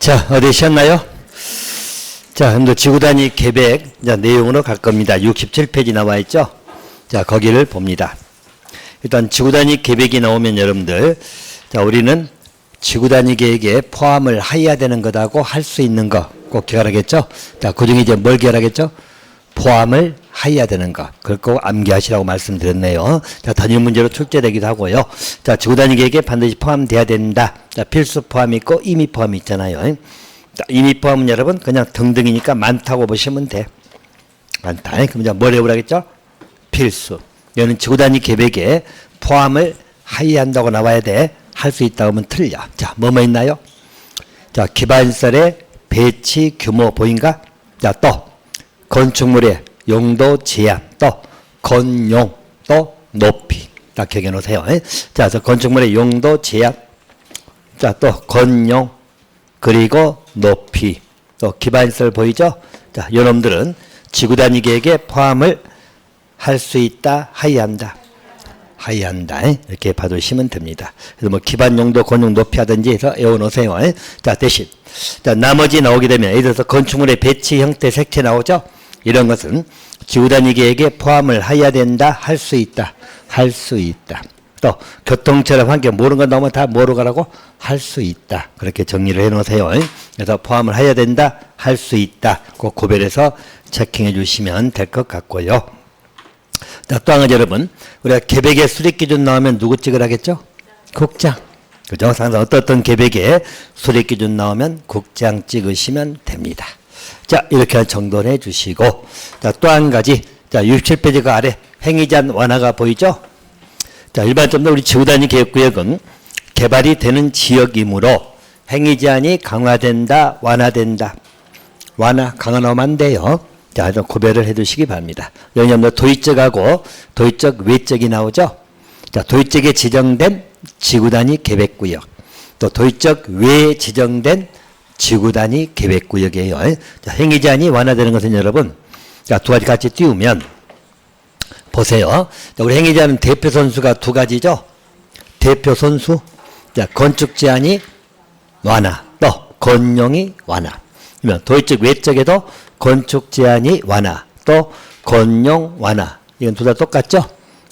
자, 어디 쉬었나요? 자, 그럼 지구단위 계획 내용으로 갈 겁니다. 67페이지 나와 있죠? 자, 거기를 봅니다. 일단 지구단위 계획이 나오면 여러분들, 자, 우리는 지구단위 계획에 포함을 해야 되는 것하고 할 수 있는 거 꼭 기억하겠죠? 자, 그 중에 이제 뭘 기억하겠죠? 포함을 해야 되는 거. 그걸 꼭 암기하시라고 말씀드렸네요. 자, 단위 문제로 출제되기도 하고요. 자, 지구단위 계획에 반드시 포함돼야 된다. 자, 필수 포함이 있고 임의 포함이 있잖아요. 자, 임의 포함은 여러분 그냥 등등이니까 많다고 보시면 돼. 많다. 그럼 이제 뭘 해보라겠죠? 필수. 이거는 지구단위 계획에 포함을 해야 한다고 나와야 돼. 할 수 있다고 하면 틀려. 자, 뭐뭐 있나요? 자, 기반시설의 배치 규모 보인가? 자, 또 건축물의 용도 제한, 또 건용, 또 높이. 딱 기억해 놓으세요. 자, 그래서 건축물의 용도 제한, 자, 또 건용, 그리고 높이, 또 기반시설 보이죠? 자, 요놈들은 지구단위 계획에 포함을 할 수 있다, 해야 한다. 해야 한다. 이렇게 봐두시면 됩니다. 그래서 뭐 기반 용도, 건용, 높이 하든지 해서 외워놓으세요. 자, 대신. 자, 나머지 나오게 되면, 예를 들어서 건축물의 배치, 형태, 색채 나오죠? 이런 것은 지구단위 계획에 포함을 해야 된다, 할 수 있다. 할 수 있다. 또, 교통처럼 환경, 모르는 거 나오면 다 뭐로 가라고? 할 수 있다. 그렇게 정리를 해 놓으세요. 그래서 포함을 해야 된다, 할 수 있다. 꼭 구별해서 체킹해 주시면 될 것 같고요. 자, 또 한 가지 여러분, 우리가 계획의 수립기준 나오면 누구 찍으라겠죠? 국장. 그죠? 항상 어떤 계획에 수립기준 나오면 국장 찍으시면 됩니다. 자, 이렇게 정돈해 주시고, 자, 또 한 가지, 자, 67페이지가 아래 행위제한 완화가 보이죠? 자, 일반적으로 우리 지구단위 계획구역은 개발이 되는 지역이므로 행위제한이 강화된다, 완화된다. 완화, 강화 나오면 안 돼요. 자, 좀 구별을 해 두시기 바랍니다. 왜냐하면 도의적하고 도의적 외적이 나오죠. 자, 도의적에 지정된 지구단위 계획구역, 또 도의적 외에 지정된 지구단위 계획구역이에요. 자, 행위제한이 완화되는 것은 여러분, 자, 두 가지 같이 띄우면 보세요. 자, 우리 행위제한은 대표 선수가 두 가지죠. 대표 선수, 자, 건축 제한이 완화, 또 건용이 완화. 그러면 도의적 외적에도 건축 제한이 완화, 또 건용 완화. 이건 둘 다 똑같죠?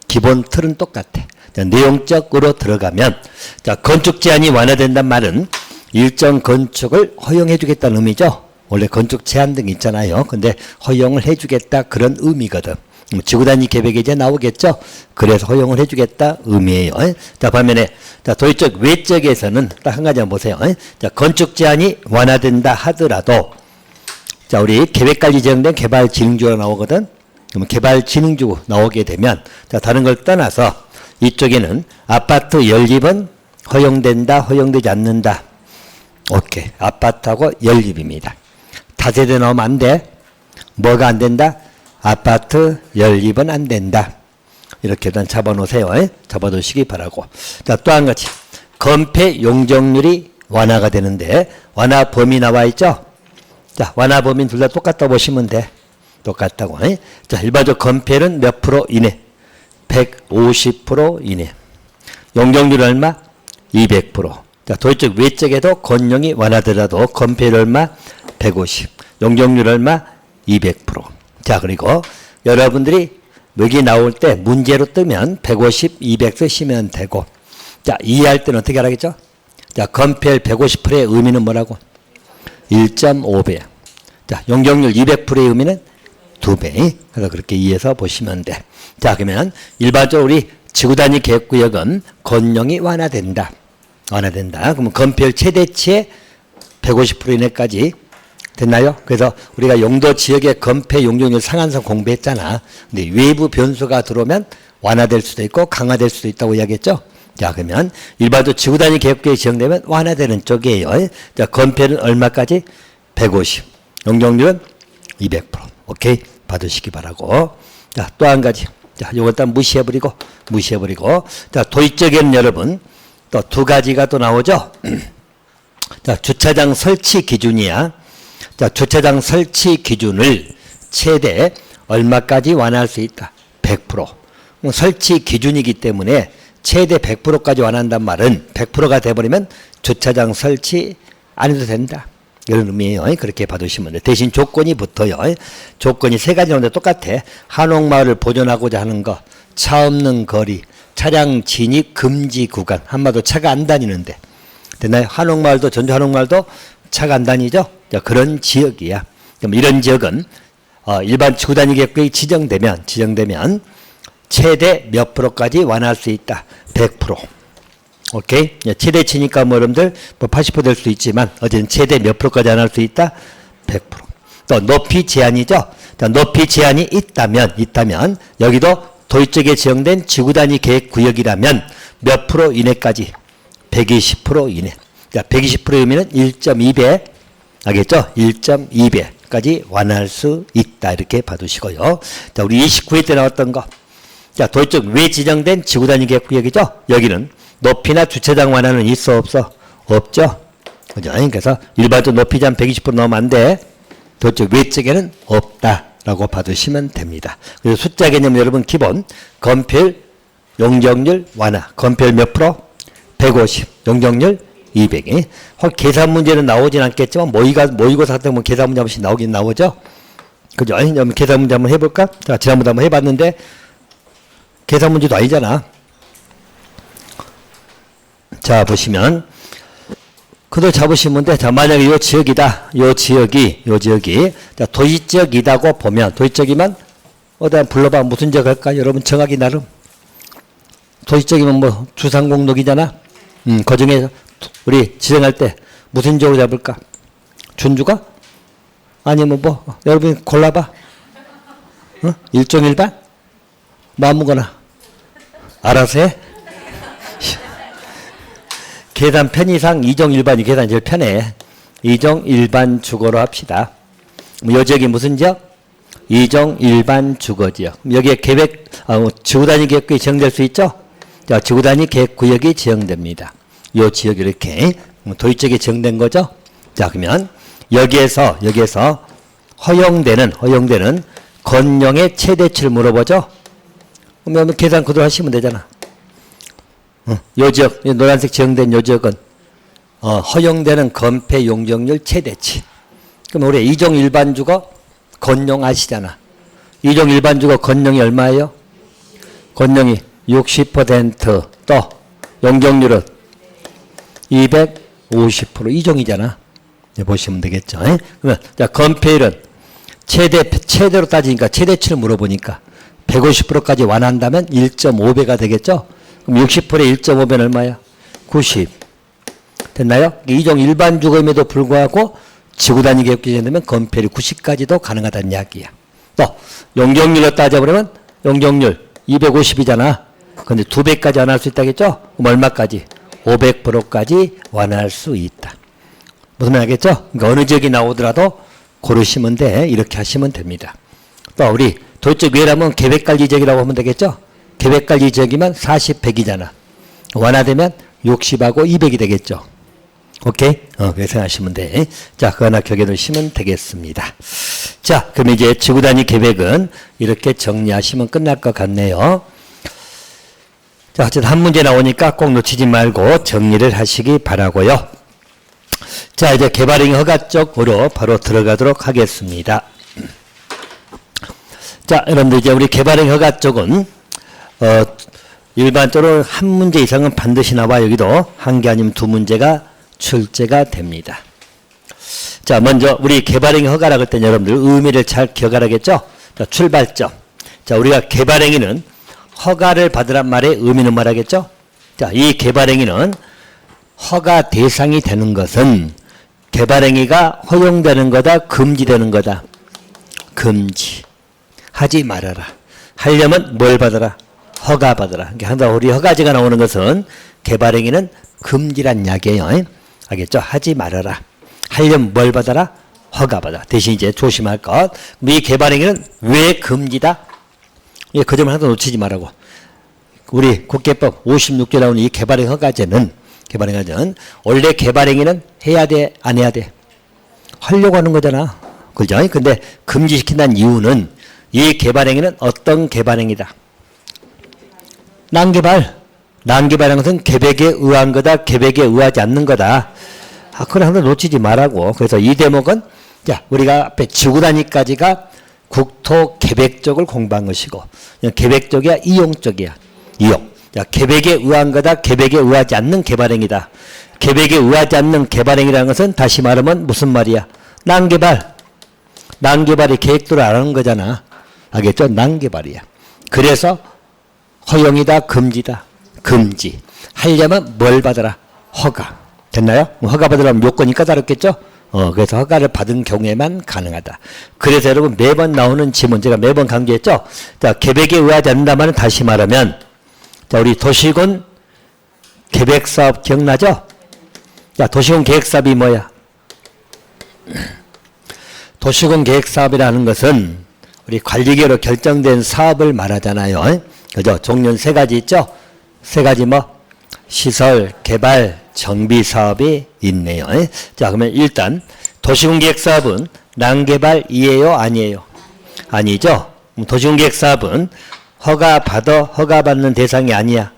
기본 틀은 똑같아. 자, 내용적으로 들어가면, 자, 건축 제한이 완화된단 말은 일정 건축을 허용해 주겠다는 의미죠. 원래 건축 제한 등 있잖아요. 근데 허용을 해 주겠다 그런 의미거든. 지구단위 계획에 이제 나오겠죠. 그래서 허용을 해 주겠다 의미예요. 자, 반면에 자, 도의적 외적에서는 딱 한 가지만 보세요. 자, 건축 제한이 완화된다 하더라도, 자, 우리 계획관리 지정된 개발진흥주가 나오거든. 그러면 개발진흥주 나오게 되면, 자, 다른 걸 떠나서 이쪽에는 아파트 연립은 허용된다, 허용되지 않는다. 오케이. 아파트하고 연립입니다. 다세대 나오면 안 돼. 뭐가 안 된다? 아파트 연립은 안 된다. 이렇게 일단 잡아놓으세요. 잡아두시기 바라고. 자, 또 한 가지. 건폐 용적률이 완화가 되는데, 완화 범위 나와 있죠? 자, 완화 범위는 둘 다 똑같다 보시면 돼. 똑같다고. 자, 일반적 건폐율은 몇 프로 이내? 150% 이내. 용적률 얼마? 200%. 자, 도의적 외적에도 건용이 완화되더라도 건폐율 얼마? 150. 용적률 얼마? 200%. 자, 그리고 여러분들이 여기 나올 때 문제로 뜨면 150, 200 쓰시면 되고, 자, 이해할 때는 어떻게 하라겠죠? 자, 건폐율 150%의 의미는 뭐라고? 1.5배. 자, 용적률 200%의 의미는 2배. 그래서 그렇게 이해해서 보시면 돼. 자, 그러면 일반적으로 우리 지구단위 계획구역은 건용이 완화된다. 완화된다. 그러면 건폐율 최대치의 150% 이내까지 됐나요? 그래서 우리가 용도 지역의 건폐 용적률 상한선 공부했잖아. 근데 외부 변수가 들어오면 완화될 수도 있고 강화될 수도 있다고 이야기했죠. 자, 그러면 일반적으로 지구단위 계획구역이 지정되면 완화되는 쪽이에요. 자, 건폐는 얼마까지? 150. 용적률은 200%. 오케이? 받으시기 바라고. 자, 또 한 가지. 자, 요거 일단 무시해버리고. 자, 도의적에는 여러분, 또 두 가지가 또 나오죠? 자, 주차장 설치 기준이야. 자, 주차장 설치 기준을 최대 얼마까지 완화할 수 있다? 100%. 설치 기준이기 때문에 최대 100%까지 완화한단 말은 100%가 돼버리면 주차장 설치 안 해도 된다. 이런 의미예요. 그렇게 봐두시면 돼요. 대신 조건이 붙어요. 조건이 세 가지 나오는데 똑같아. 한옥마을을 보존하고자 하는 거, 차 없는 거리, 차량 진입 금지 구간. 한마디로 차가 안 다니는데. 됐나요? 한옥마을도, 전주 한옥마을도 차가 안 다니죠? 자, 그런 지역이야. 그럼 이런 지역은 일반 지구단위 계획구역이 지정되면 최대 몇 프로까지 완화할 수 있다. 100%. 오케이? 최대치니까 뭐 여러분들 뭐 80%될 수 있지만 어쨌든 최대 몇 프로까지 완화할 수 있다. 100%. 또 높이 제한이죠. 자, 높이 제한이 있다면 여기도 도의적에 지정된 지구단위 계획구역이라면 몇 프로 이내까지? 120% 이내. 자, 120%이면 1.2배. 알겠죠? 1.2배까지 완화할 수 있다. 이렇게 봐두시고요. 자, 우리 29회 때 나왔던 거. 자, 도의적 왜 지정된 지구단위 계획구역이죠? 여기는 높이나 주차장 완화는 있어 없어? 없죠? 그죠? 그래서 일반적으로 높이 제한 120% 넘으면 안 돼. 도의적 외적에는 없다라고 봐두시면 됩니다. 그래서 숫자 개념 여러분 기본 건폐율, 용적률 완화. 건폐율 몇 프로? 150. 용적률 200이. 계산 문제는 나오진 않겠지만 모의고사 같은 거 계산 문제 한 번씩 나오긴 나오죠. 그죠? 그럼 계산 문제 한번 해볼까? 자, 지난번에 한번 해봤는데 계산 문제도 아니잖아. 자, 보시면 그대로 잡으시면 돼. 자, 만약에 요 지역이다. 요 지역이 자, 도시지역이다고 보면 도시지역이면 어디다 불러봐. 무슨 지역 할까? 여러분 정하기 나름. 도시지역이면 뭐 주상공록이잖아. 그 중에 우리 지정할 때 무슨 지역으로 잡을까? 준주가? 아니면 뭐 여러분 골라봐. 일종일반? 뭐 아무거나 알아서 해. 계산 편의상 이종일반이 계산이 제일 편해. 이종일반 주거로 합시다. 요 지역이 무슨 지역? 이종일반 주거지역. 여기에 지구단위 계획구역이 지정될 수 있죠? 자, 지구단위 계획구역이 지정됩니다. 요 지역이 이렇게 도의적에 지정된 거죠? 자, 그러면 여기에서 허용되는 건용의 최대치를 물어보죠? 그러면 계산 그대로 하시면 되잖아. 요 지역, 노란색 지정된 요 지역은 허용되는 건폐 용적률 최대치. 그럼 우리 이종 일반주거 건용 아시잖아. 이종 일반주거 건용이 얼마예요? 건용이 60% 또 용적률은 250% 이종이잖아. 보시면 되겠죠. 그러면 자, 건폐율은 최대로 따지니까 최대치를 물어보니까 150%까지 완화한다면 1.5배가 되겠죠. 그럼 60%에 1.5배는 얼마야? 90. 됐나요? 이종 일반 주거임에도 불구하고 지구단위 계획구역이 되면 건폐율이 90까지도 가능하다는 이야기야. 또 용적률로 따져보면 용적률 250이잖아. 근데 2배까지 완화할 수 있다겠죠? 그럼 얼마까지? 500%까지 완화할 수 있다. 무슨 말 알겠죠? 그러니까 어느 지역이 나오더라도 고르시면 돼. 이렇게 하시면 됩니다. 또 우리 도적 외라면 계획관리 지역이라고 하면 되겠죠? 계획관리 지역이면 40, 100이잖아. 완화되면 60하고 200이 되겠죠. 오케이? 그래서 하시면 돼. 자, 그거 하나 기억해 두시면 되겠습니다. 자, 그럼 이제 지구단위 계획은 이렇게 정리하시면 끝날 것 같네요. 자, 어쨌든 한 문제 나오니까 꼭 놓치지 말고 정리를 하시기 바라고요. 자, 이제 개발행위 허가 쪽으로 바로 들어가도록 하겠습니다. 자, 여러분들 이제 우리 개발행위 허가 쪽은 일반적으로 한 문제 이상은 반드시 나와. 여기도 한 개 아니면 두 문제가 출제가 됩니다. 자, 먼저 우리 개발행위 허가라고 할 때 여러분들 의미를 잘 기억하라겠죠? 자, 출발점. 자, 우리가 개발행위는 허가를 받으란 말의 의미는 뭐라겠죠? 자, 이 개발행위는 허가 대상이 되는 것은 개발행위가 허용되는 거다, 금지되는 거다. 금지. 하지 말아라. 하려면 뭘 받아라? 허가 받아라. 그러니까 항상 우리 허가제가 나오는 것은 개발행위는 금지란 이야기예요. 알겠죠? 하지 말아라. 하려면 뭘 받아라? 허가 받아라. 대신 이제 조심할 것. 이 개발행위는 왜 금지다? 그 점을 항상 놓치지 말라고. 우리 국회법 56조에 나오는 이 개발행위 허가제는 원래 개발행위는 해야 돼, 안 해야 돼? 하려고 하는 거잖아. 그죠? 근데 금지시킨다는 이유는 이 개발행위는 어떤 개발행위다? 난개발한 것은 계획에 의한 거다, 계획에 의하지 않는 거다. 그걸 항상 놓치지 말라고. 그래서 이 대목은, 자, 우리가 앞에 지구단위까지가 국토 계획 쪽을 공부한 것이고, 계획 쪽이야, 이용 쪽이야. 이용. 자, 계획에 의한 거다, 계획에 의하지 않는 개발행위다. 계획에 의하지 않는 개발행위라는 것은 다시 말하면 무슨 말이야? 난개발. 난개발이 계획대로 안 하는 거잖아. 알겠죠? 난개발이야. 그래서 허용이다, 금지다. 금지. 하려면 뭘 받아라? 허가. 됐나요? 허가 받으려면 요건이 까다롭겠죠? 그래서 허가를 받은 경우에만 가능하다. 그래서 여러분 매번 나오는 지문, 제가 매번 강조했죠? 자, 계획에 의하지 않는다면 다시 말하면, 자, 우리 도시군 계획사업 기억나죠? 자, 도시군 계획사업이 뭐야? 도시군 계획사업이라는 것은 우리 관리계로 결정된 사업을 말하잖아요. 그죠? 종류는 세 가지 있죠? 세 가지 뭐? 시설, 개발, 정비 사업이 있네요. 자, 그러면 일단 도시군 계획사업은 난개발이에요? 아니에요? 아니죠? 도시군 계획사업은 허가받는 대상이 아니야.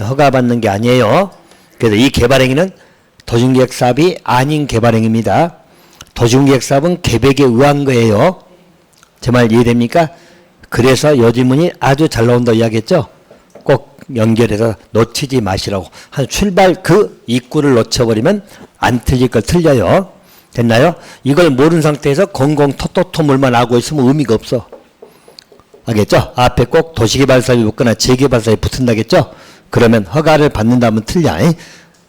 허가받는 게 아니에요. 그래서 이 개발행위는 도시군 계획사업이 아닌 개발행위입니다. 도시군 계획사업은 계획에 의한 거예요. 제 말 이해됩니까? 그래서 요지문이 아주 잘 나온다 이야기했죠? 꼭 연결해서 놓치지 마시라고. 한 출발 그 입구를 놓쳐버리면 안 틀릴 걸 틀려요. 됐나요? 이걸 모르는 상태에서 공공토토토물만 하고 있으면 의미가 없어. 알겠죠? 앞에 꼭 도시개발사업이 붙거나 재개발사업이 붙은다겠죠? 그러면 허가를 받는다면 틀려.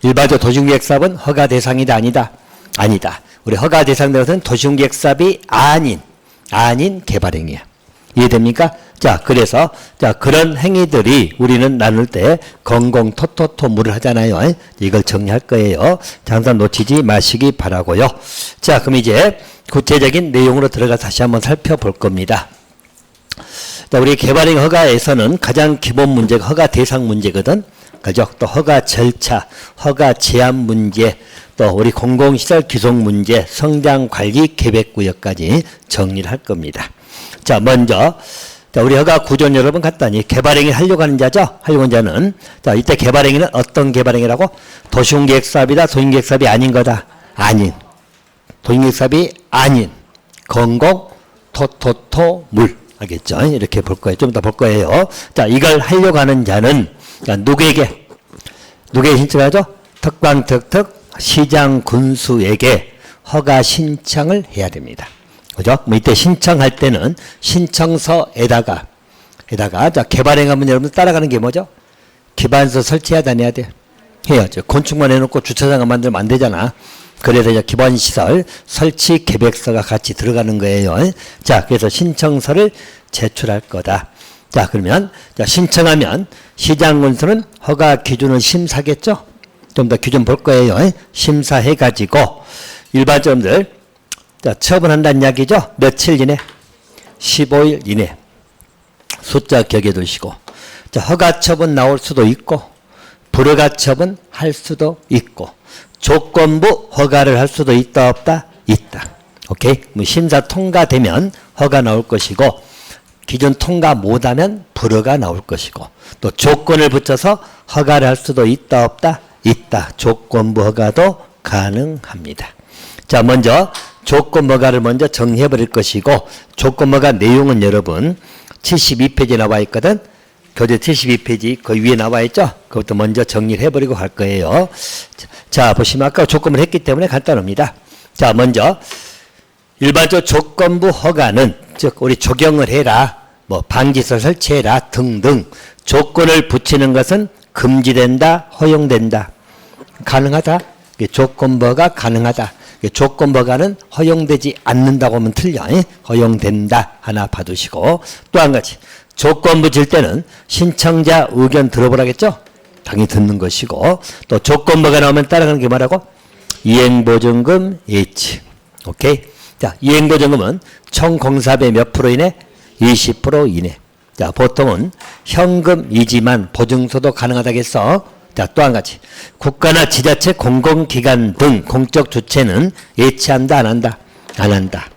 일반적 도시계획사업은 허가 대상이다, 아니다? 아니다. 우리 허가 대상된 것은 도시계획사업이 아닌 개발행위야. 이해됩니까? 자, 그래서, 자, 그런 행위들이 우리는 나눌 때 공공토토토물을 하잖아요. 이걸 정리할 거예요. 자, 항상 놓치지 마시기 바라고요. 자, 그럼 이제 구체적인 내용으로 들어가 다시 한번 살펴볼 겁니다. 자, 우리 개발행위 허가에서는 가장 기본 문제가 허가 대상 문제거든. 그죠? 또 허가 절차, 허가 제한 문제, 또 우리 공공시설 규정 문제, 성장 관리 계획 구역까지 정리를 할 겁니다. 자, 먼저, 자, 우리 허가 구조는 여러분 간단히 개발행위 하려고 하는 자죠? 하려고 하는 자는, 자, 이때 개발행위는 어떤 개발행위라고? 도시계획사업이다, 도시계획사업이 아닌 거다. 아닌. 도시계획사업이 아닌. 공공토토토물. 알겠죠? 이렇게 볼 거예요. 좀 더 볼 거예요. 자, 이걸 하려고 하는 자는, 자, 누구에게 신청하죠? 특광특특 시장 군수에게 허가 신청을 해야 됩니다. 그죠? 뭐 이때 신청할 때는 신청서에다가 자, 개발행하면 여러분 따라가는 게 뭐죠? 기반서 설치해야 다녀야 돼. 해야죠. 건축만 해놓고 주차장을 만들면 안 되잖아. 그래서 이제 기반시설 설치 계획서가 같이 들어가는 거예요. 자, 그래서 신청서를 제출할 거다. 자, 그러면 자, 신청하면 시장군수는 허가 기준을 심사하겠죠? 좀 더 기준 볼 거예요. 심사해가지고 일반적으로들 자, 처분한다는 이야기죠? 며칠 이내? 15일 이내. 숫자 기억해 두시고. 자, 허가 처분 나올 수도 있고, 불허가 처분 할 수도 있고, 조건부 허가를 할 수도 있다, 없다? 있다. 오케이? 뭐 심사 통과되면 허가 나올 것이고, 기준 통과 못하면 불허가 나올 것이고, 또 조건을 붙여서 허가를 할 수도 있다, 없다? 있다. 조건부 허가도 가능합니다. 자, 먼저 조건부 허가를 먼저 정리해 버릴 것이고, 조건부 허가 내용은 여러분 72페이지에 나와 있거든. 교재 72페이지 그 위에 나와 있죠. 그것도 먼저 정리를 해버리고 갈 거예요. 자, 보시면 아까 조건을 했기 때문에 간단합니다. 자, 먼저 일반적 조건부 허가는 즉 우리 조경을 해라, 뭐 방지시설 설치해라 등등 조건을 붙이는 것은 금지된다, 허용된다. 가능하다. 조건부가 가능하다. 조건부가는 허용되지 않는다고 하면 틀려. 허용된다. 하나 봐두시고, 또 한 가지 조건부 질 때는 신청자 의견 들어보라겠죠? 당연히 듣는 것이고, 또 조건부가 나오면 따라가는 게 뭐라고? 이행보증금 예치. 오케이? 자, 이행보증금은 총 공사비의 몇 프로 이내? 20% 이내. 자, 보통은 현금이지만 보증서도 가능하다겠어. 자, 또 한 가지. 국가나 지자체 공공기관 등 공적 주체는 예치한다, 안 한다? 안 한다.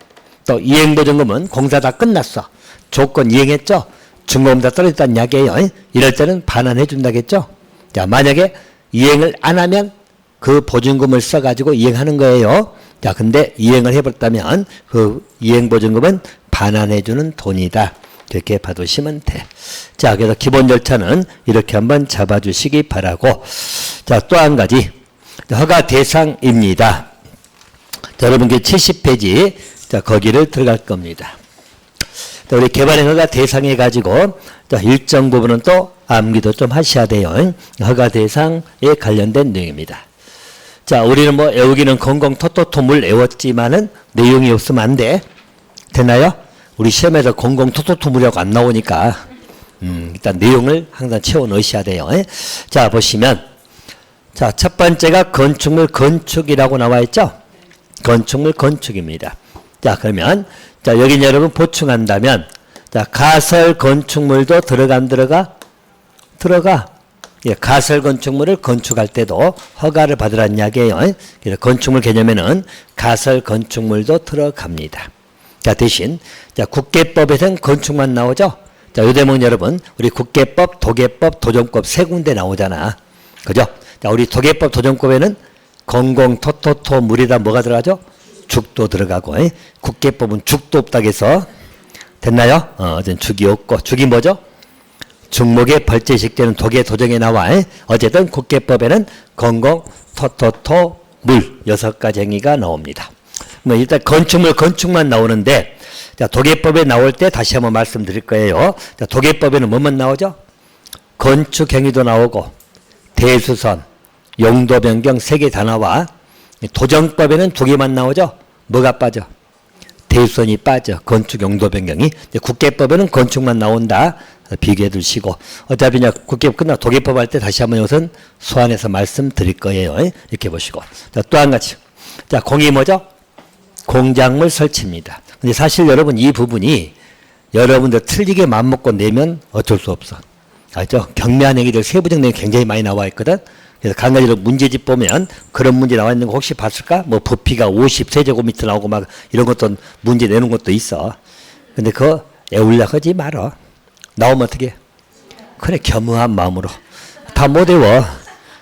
또 이행보증금은 공사 다 끝났어. 조건 이행했죠? 중공금 다 떨어졌다는 이야기예요. 이럴 때는 반환해 준다겠죠? 자, 만약에 이행을 안 하면 그 보증금을 써가지고 이행하는 거예요. 자, 근데 이행을 해버렸다면 그 이행보증금은 반환해주는 돈이다. 이렇게 봐두시면 돼. 자, 그래서 기본 절차는 이렇게 한번 잡아주시기 바라고. 자, 또 한 가지. 허가 대상입니다. 자, 여러분께 70페이지. 자, 거기를 들어갈 겁니다. 자, 우리 개발행 허가 대상해 가지고 자, 일정 부분은 또 암기도 좀 하셔야 돼요. 허가 대상에 관련된 내용입니다. 자, 우리는 뭐 외우기는 건공 토토토물 외웠지만은 내용이 없으면 안 돼. 됐나요? 우리 시험에서 건공 토토토물이라고 안 나오니까 일단 내용을 항상 채워 넣으셔야 돼요. 자, 보시면 자, 첫 번째가 건축물 건축이라고 나와 있죠? 건축물 건축입니다. 자, 그러면 자, 여기 여러분 보충한다면 자, 가설 건축물도 들어가. 예, 가설 건축물을 건축할 때도 허가를 받으라는 이야기예요. 그래서 건축물 개념에는 가설 건축물도 들어갑니다. 자, 대신 자, 국계법에서는 건축만 나오죠. 자, 요 대목 여러분, 우리 국계법, 도계법, 도정법 세 군데 나오잖아. 그죠? 자, 우리 도계법, 도정법에는 건공, 토토토, 물에다 뭐가 들어가죠? 죽도 들어가고, 국계법은 죽도 없다고 해서 됐나요? 어제는 죽이 없고, 죽이 뭐죠? 중목의 벌제식되는 도계, 도정에 나와. 어쨌든 국계법에는 건공, 토토토, 물 6가지 행위가 나옵니다. 뭐 일단 건축물 건축만 나오는데 자, 도계법에 나올 때 다시 한번 말씀드릴 거예요. 자, 도계법에는 뭐만 나오죠? 건축 행위도 나오고 대수선, 용도 변경 3개 다 나와. 도정법에는 2개만 나오죠? 뭐가 빠져? 대수선이 빠져. 건축 용도 변경이. 국계법에는 건축만 나온다. 비교해 두시고 어차피 그냥 국계법 끝나 도계법 할 때 다시 한번 이것은 소환해서 말씀드릴 거예요. 이렇게 보시고. 자, 또 한 가지. 자, 공이 뭐죠? 공작물 설치입니다. 근데 사실 여러분 이 부분이 여러분들 틀리게 맘먹고 내면 어쩔 수 없어. 알죠? 경매한 행위들 세부적 내용이 굉장히 많이 나와 있거든. 그래서 간간히로 문제집 보면 그런 문제 나와 있는 거 혹시 봤을까? 뭐 부피가 50세제곱미터 나오고 막 이런 것도 문제 내는 것도 있어. 근데 그거 애울려 하지 말어. 나오면 어떻게? 그래, 겸허한 마음으로. 다 못 외워.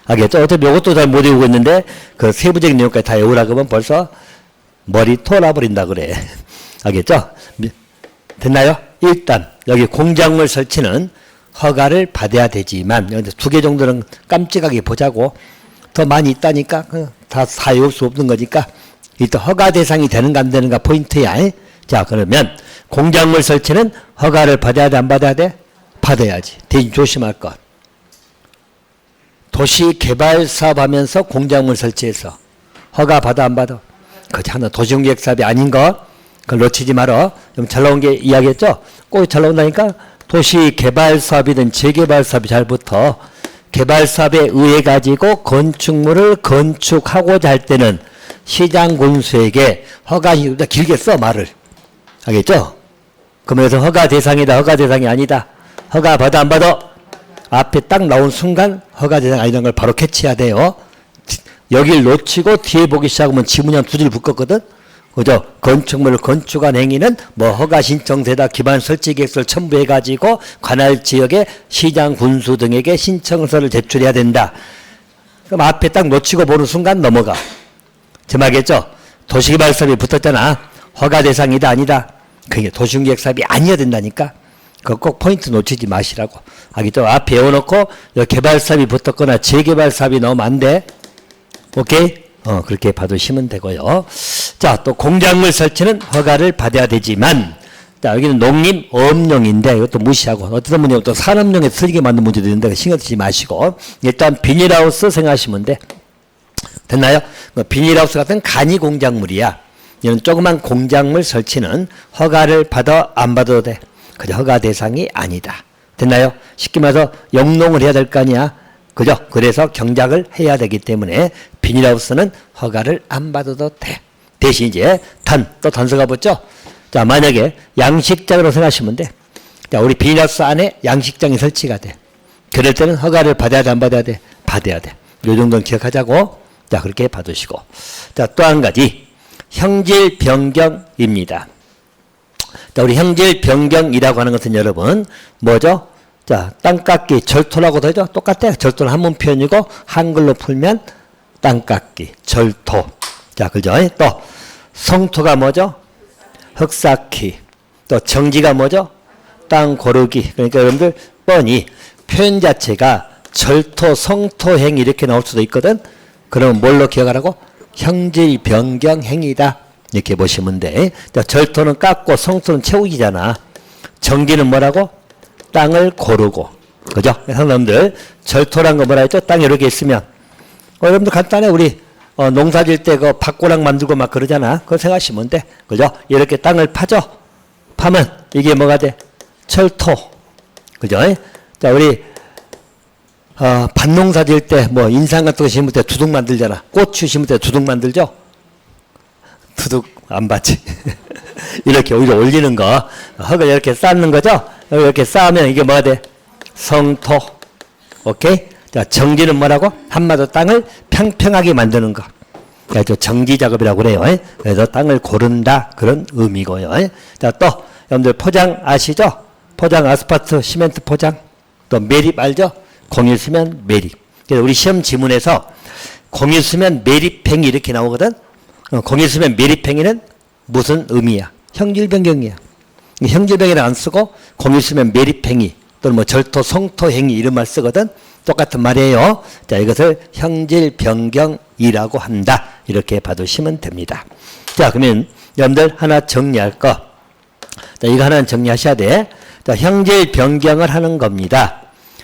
알겠죠? 어차피 이것도 잘 못 외우고 있는데 그 세부적인 내용까지 다 외우라 그러면 벌써 머리 토나버린다 그래. 알겠죠? 됐나요? 일단 여기 공작물 설치는 허가를 받아야 되지만 2개 정도는 깜찍하게 보자고. 더 많이 있다니까 다 외울 수 없는 거니까 일단 허가 대상이 되는가 안 되는가 포인트야. 자, 그러면 공작물 설치는 허가를 받아야 돼 안 받아야 돼? 받아야지. 대신 조심할 것. 도시 개발 사업하면서 공작물 설치해서 허가 받아 안 받아? 그렇지 하나 도시공개획 사업이 아닌 거 그걸 놓치지 말어. 좀 잘 나온 게 이야기했죠? 꼭 잘 나온다니까. 도시 개발 사업이든 재개발 사업이 잘 붙어. 개발 사업에 의해 가지고 건축물을 건축하고자 할 때는 시장 군수에게 허가 길게 써 말을. 알겠죠? 그러면서 허가 대상이다, 허가 대상이 아니다. 허가 받아 안 받아? 앞에 딱 나온 순간 허가 대상 아니라는 걸 바로 캐치해야 돼요. 여길 놓치고 뒤에 보기 시작하면 지문이 한 2줄 붙었거든? 그죠? 건축물을 건축한 행위는 뭐 허가 신청서에다 기반 설치 계획서를 첨부해가지고 관할 지역의 시장 군수 등에게 신청서를 제출해야 된다. 그럼 앞에 딱 놓치고 보는 순간 넘어가. 제 말겠죠? 도시개발 사업이 붙었잖아. 허가 대상이다 아니다. 그게 도시공개획 사업이 아니어야 된다니까. 그거 꼭 포인트 놓치지 마시라고. 알겠죠? 앞에 외워놓고 개발 사업이 붙었거나 재개발 사업이 나오면 안 돼. 오케이? 그렇게 봐두시면 되고요. 자, 또 공작물 설치는 허가를 받아야 되지만, 자, 여기는 농림, 어업용인데, 이것도 무시하고, 어떤 분이 또 산업용에 틀리게 만든 문제도 있는데, 신경 쓰지 마시고, 일단 비닐하우스 생각하시면 돼. 됐나요? 비닐하우스 같은 간이 공작물이야. 이런 조그만 공작물 설치는 허가를 받아 안 받아도 돼. 그저 허가 대상이 아니다. 됐나요? 쉽게 말해서 영농을 해야 될 거 아니야. 그죠? 그래서 경작을 해야 되기 때문에 비닐하우스는 허가를 안 받아도 돼. 대신 이제 또 단서가 붙죠? 자, 만약에 양식장으로 생각하시면 돼. 자, 우리 비닐하우스 안에 양식장이 설치가 돼. 그럴 때는 허가를 받아야 돼, 안 받아야 돼? 받아야 돼. 요 정도는 기억하자고. 자, 그렇게 봐두시고. 자, 또 한 가지. 형질 변경입니다. 자, 우리 형질 변경이라고 하는 것은 여러분, 뭐죠? 자, 땅깎기, 절토라고도 하죠? 똑같아요. 절토는 한문 표현이고, 한글로 풀면 땅 깎기, 절토. 자, 그죠? 또 성토가 뭐죠? 흙 쌓기. 또 정지가 뭐죠? 땅 고르기. 그러니까 여러분들 뻔히 표현 자체가 절토, 성토 행위 이렇게 나올 수도 있거든. 그러면 뭘로 기억하라고? 형질 변경 행위다. 이렇게 보시면 돼. 자, 절토는 깎고 성토는 채우기잖아. 정지는 뭐라고? 땅을 고르고. 그죠? 여러분들 절토란 거 뭐라 했죠? 땅 이렇게 있으면 여러분들 간단해. 우리 농사 질 때 그 밭고랑 만들고 막 그러잖아. 그거 생각하시면 돼. 그죠? 이렇게 땅을 파죠? 파면 이게 뭐가 돼? 철토. 그죠? 자, 우리 밭농사 질 때 뭐 인삼 같은 거 심을 때 두둑 만들잖아. 고추 심을 때 두둑 만들죠? 두둑 안 받지. 이렇게 오히려 올리는 거. 흙을 이렇게 쌓는 거죠? 이렇게 쌓으면 이게 뭐가 돼? 성토. 오케이? 자, 정지는 뭐라고? 한마디로 땅을 평평하게 만드는 거. 그래서 정지 작업이라고 그래요. 그래서 땅을 고른다. 그런 의미고요. 자, 또 여러분들 포장 아시죠? 포장 아스파트 시멘트 포장. 또 매립 알죠? 공유수면 매립. 그래서 우리 시험 지문에서 공유수면 매립행위 이렇게 나오거든. 공유수면 매립행위는 무슨 의미야? 형질변경이야. 형질변경을 안 쓰고 공유수면 매립행위 또는 뭐 절토, 성토행위 이런 말 쓰거든. 똑같은 말이에요. 자, 이것을 형질변경이라고 한다. 이렇게 봐두시면 됩니다. 자, 그러면 여러분들 하나 정리할 거. 자, 이거 하나는 정리하셔야 돼. 자, 형질변경을 하는 겁니다.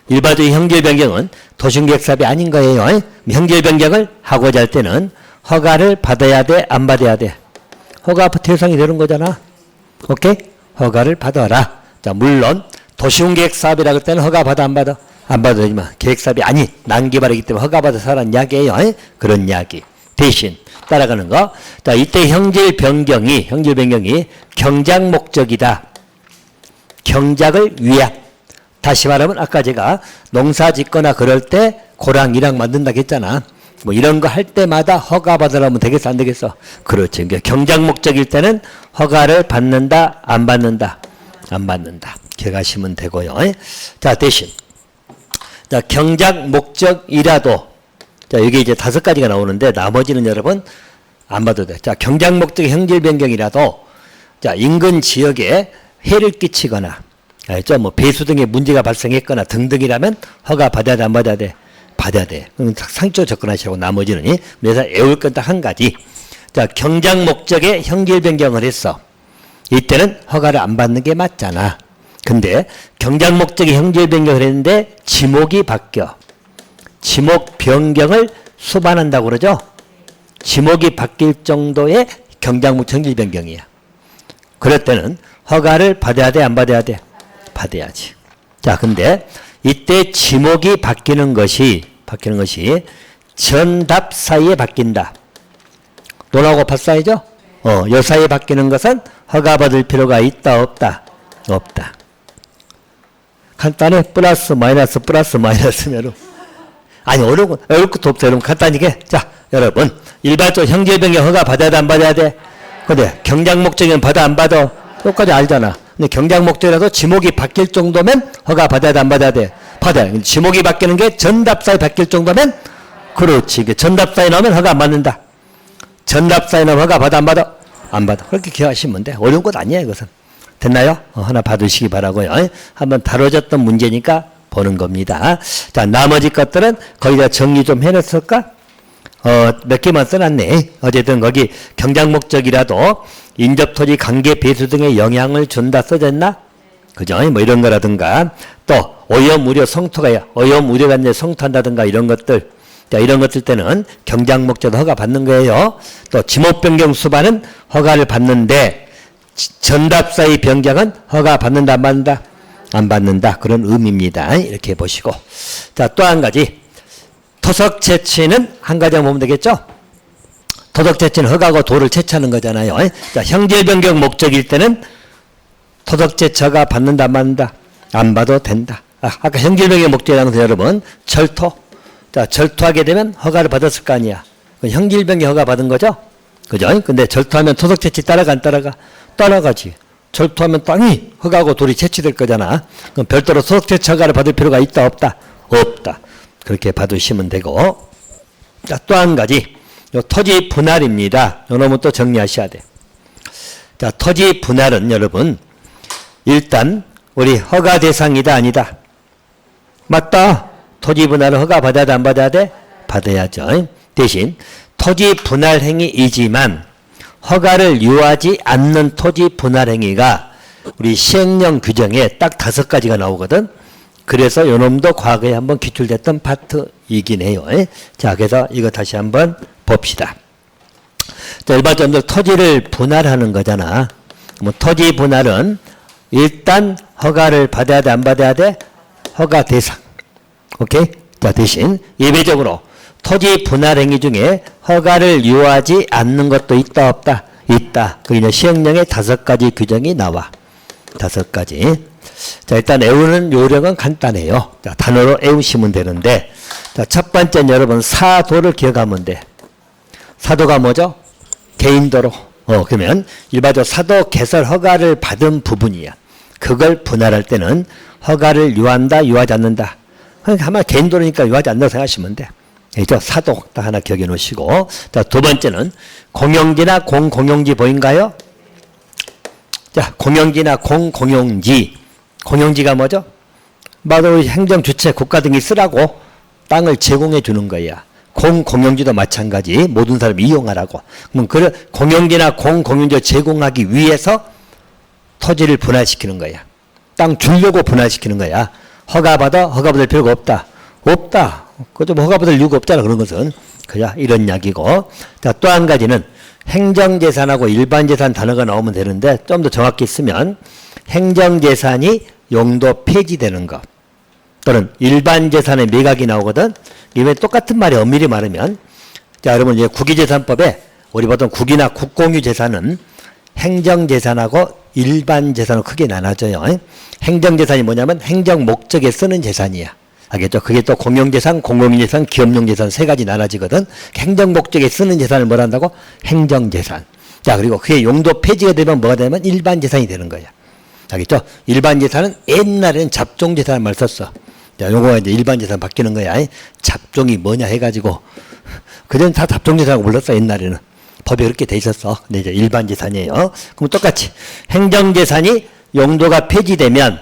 일반적인 형질변경은 도시계획사업이 아닌 거예요. 형질변경을 하고자 할 때는 허가를 받아야 돼? 안 받아야 돼? 허가 대상이 되는 거잖아. 오케이? 허가를 받아라. 자, 물론 도시계획사업이라 그럴 때는 허가 받아 안 받아? 안 받아지만 계획사업이 아닌 난개발이기 때문에 허가받아서 하라는 이야기예요. 그런 이야기. 대신 따라가는 거. 자, 이때 형질변경이 경작 목적이다. 경작을 위한. 다시 말하면 아까 제가 농사 짓거나 그럴 때 고랑 만든다고 했잖아. 뭐 이런 거 할 때마다 허가 받으라면 되겠어 안 되겠어? 그렇지. 그러니까 경작 목적일 때는 허가를 받는다 안 받는다? 안 받는다. 기억하시면 되고요. 자, 대신 자, 경작 목적이라도 자, 이게 이제 5가지가 나오는데 나머지는 여러분 안 봐도 돼. 자, 경작 목적의 형질 변경이라도 자, 인근 지역에 해를 끼치거나 알죠? 뭐 배수 등의 문제가 발생했거나 등등이라면 허가 받아야 돼, 안 받아야 돼? 받아야 돼. 상식적으로 접근하시라고 나머지는. 그래서 애울 건 딱 한 가지. 자, 경작 목적의 형질 변경을 했어. 이때는 허가를 안 받는 게 맞잖아. 근데 경작 목적의 형질 변경을 했는데 지목이 바뀌어. 지목 변경을 수반한다고 그러죠? 지목이 바뀔 정도의 경작 목적 형질 변경이야. 그럴 때는 허가를 받아야 돼, 안 받아야 돼? 받아야지. 자, 근데 이때 지목이 바뀌는 것이 전답 사이에 바뀐다. 논하고 밭 사이죠? 요 사이에 바뀌는 것은 허가받을 필요가 있다, 없다? 없다. 간단해. 플러스 마이너스면 아니 어려울 것도 없어요. 여러분 간단하게. 자, 여러분 일반적으로 형질변경 허가 받아야 돼, 안 받아야 돼? 근데 경작 목적이면 받아, 안 받아? 똑같이 알잖아. 근데 경작 목적이라도 지목이 바뀔 정도면 허가 받아야 돼, 안 받아야 돼? 받아야 돼. 지목이 바뀌는 게 전답사에 바뀔 정도면 그렇지. 전답사에 나오면 허가 안 받는다. 전답사에 나오면 허가 받아, 안 받아? 안 받아. 그렇게 기억하시면 돼. 어려운 것 아니에요, 이것은. 됐나요? 하나 받으시기 바라고요. 한번 다뤄졌던 문제니까 보는 겁니다. 자, 나머지 것들은 거기다 정리 좀 해놨을까? 몇 개만 써놨네. 어쨌든 거기 경작 목적이라도 인접토지 관계 배수 등의 영향을 준다 써졌나? 그죠? 뭐 이런 거라든가 또 오염 우려 성토가 오염 우려가 이제 성토한다든가 이런 것들. 자, 이런 것들 때는 경작 목적도 허가 받는 거예요. 또 지목 변경 수반은 허가를 받는데 전답사의 변경은 허가 받는다, 안 받는다? 안 받는다. 그런 의미입니다. 이렇게 보시고. 자, 또 한 가지. 토석 채취는 한 가지만 보면 되겠죠? 토석 채취는 허가고 도를 채취하는 거잖아요. 자, 형질 변경 목적일 때는 토석 채취 허가 받는다, 안 받는다? 안 받아도 된다. 아까 형질 변경 목적이라는 것은 여러분 절토. 자, 절토하게 되면 허가를 받았을 거 아니야. 형질 변경 허가 받은 거죠? 그죠? 근데 절토하면 토석 채취 따라가, 안 따라가? 따라가지. 절토하면 땅이 흙하고 돌이 채취될 거잖아. 그럼 별도로 토석 채취 허가를 받을 필요가 있다, 없다? 없다. 그렇게 봐두시면 되고. 자, 또 한 가지. 요 토지 분할입니다. 요 놈은 또 정리하셔야 돼. 자, 토지 분할은 여러분, 일단, 우리 허가 대상이다, 아니다? 맞다. 토지 분할은 허가 받아야 돼, 안 받아야 돼? 받아야죠. 대신, 토지 분할 행위이지만, 허가를 요하지 않는 토지 분할 행위가 우리 시행령 규정에 딱 5가지가 나오거든. 그래서 요놈도 과거에 한번 기출됐던 파트이긴 해요. 자, 그래서 이거 다시 한번 봅시다. 자, 일반적으로 토지를 분할하는 거잖아. 뭐 토지 분할은 일단 허가를 받아야 돼, 안 받아야 돼? 허가 대상. 오케이? 자, 대신 예외적으로 토지 분할 행위 중에 허가를 요하지 않는 것도 있다, 없다? 있다. 그 이제 시행령에 5가지 규정이 나와. 5가지. 자, 일단 외우는 요령은 간단해요. 자, 단어로 외우시면 되는데, 자, 첫 번째는 여러분 사도를 기억하면 돼. 사도가 뭐죠? 개인도로. 그러면 일반적으로 사도 개설 허가를 받은 부분이야. 그걸 분할할 때는 허가를 요한다, 요하지 않는다. 그러니까 아마 개인도로니까 요하지 않는다고 생각하시면 돼. 그죠? 사도 딱 하나 기억해 놓으시고. 자, 두 번째는 공용지나 공공용지 보인가요? 자, 공용지나 공공용지. 공용지가 뭐죠? 바로 행정주체 국가 등이 쓰라고 땅을 제공해 주는 거야. 공공용지도 마찬가지. 모든 사람이 이용하라고. 그럼 그 공용지나 공공용지 제공하기 위해서 토지를 분할시키는 거야. 땅 주려고 분할시키는 거야. 허가받아? 허가받을 필요가 없다. 없다. 그좀 허가받을 이유가 없잖아. 그런 것은. 그냥 이런 이야기고. 자, 또 한 가지는 행정재산하고 일반재산 단어가 나오면 되는데 좀 더 정확히 쓰면 행정재산이 용도 폐지되는 것 또는 일반재산의 매각이 나오거든. 이게 똑같은 말이 엄밀히 말하면 자, 여러분 이제 국유재산법에 우리 보통 국이나 국공유재산은 행정재산하고 일반재산으로 크게 나눠져요. 행정재산이 뭐냐면 행정 목적에 쓰는 재산이야. 알겠죠? 그게 또 공용재산, 공공유재산, 기업용재산 3가지 나눠지거든. 행정 목적에 쓰는 재산을 뭐라 한다고? 행정재산. 자, 그리고 그게 용도 폐지가 되면 뭐가 되면 일반재산이 되는 거야. 알겠죠? 일반재산은 옛날에는 잡종재산을 말 썼어. 자, 요거가 이제 일반재산 바뀌는 거야. 잡종이 뭐냐 해가지고. 그전 다 잡종재산이라고 불렀어, 옛날에는. 법이 그렇게 돼 있었어. 근데 이제 일반재산이에요. 그럼 똑같이 행정재산이 용도가 폐지되면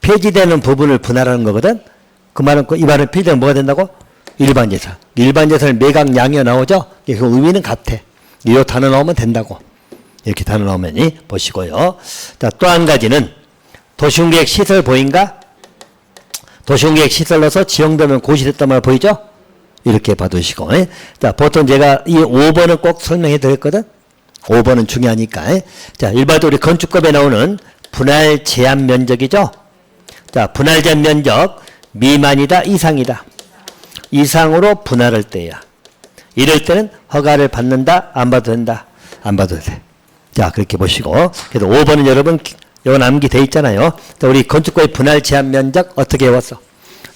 폐지되는 부분을 분할하는 거거든. 그 말은 이 말은 폐지되면 뭐가 된다고? 일반재산. 일반재산을 매각 양여 나오죠. 그 의미는 같아. 이 단어 나오면 된다고. 이렇게 단어 나오면 보시고요. 자, 또 한 가지는 도시공계획 시설 보인가? 도시공계획 시설로서 지정되면 고시됐단 말 보이죠? 이렇게 봐두시고. 자, 보통 제가 이 5번은 꼭 설명해 드렸거든. 5번은 중요하니까. 자, 일반적으로 우리 건축법에 나오는 분할 제한 면적이죠. 자, 분할 제한 면적 미만이다, 이상이다. 이상으로 분할할 때야. 이럴 때는 허가를 받는다, 안 받아도 된다. 안 받아도 돼. 자, 그렇게 보시고. 그래서 5번은 여러분 이거 암기돼 있잖아요. 자, 우리 건축법의 분할 제한 면적 어떻게 해왔어?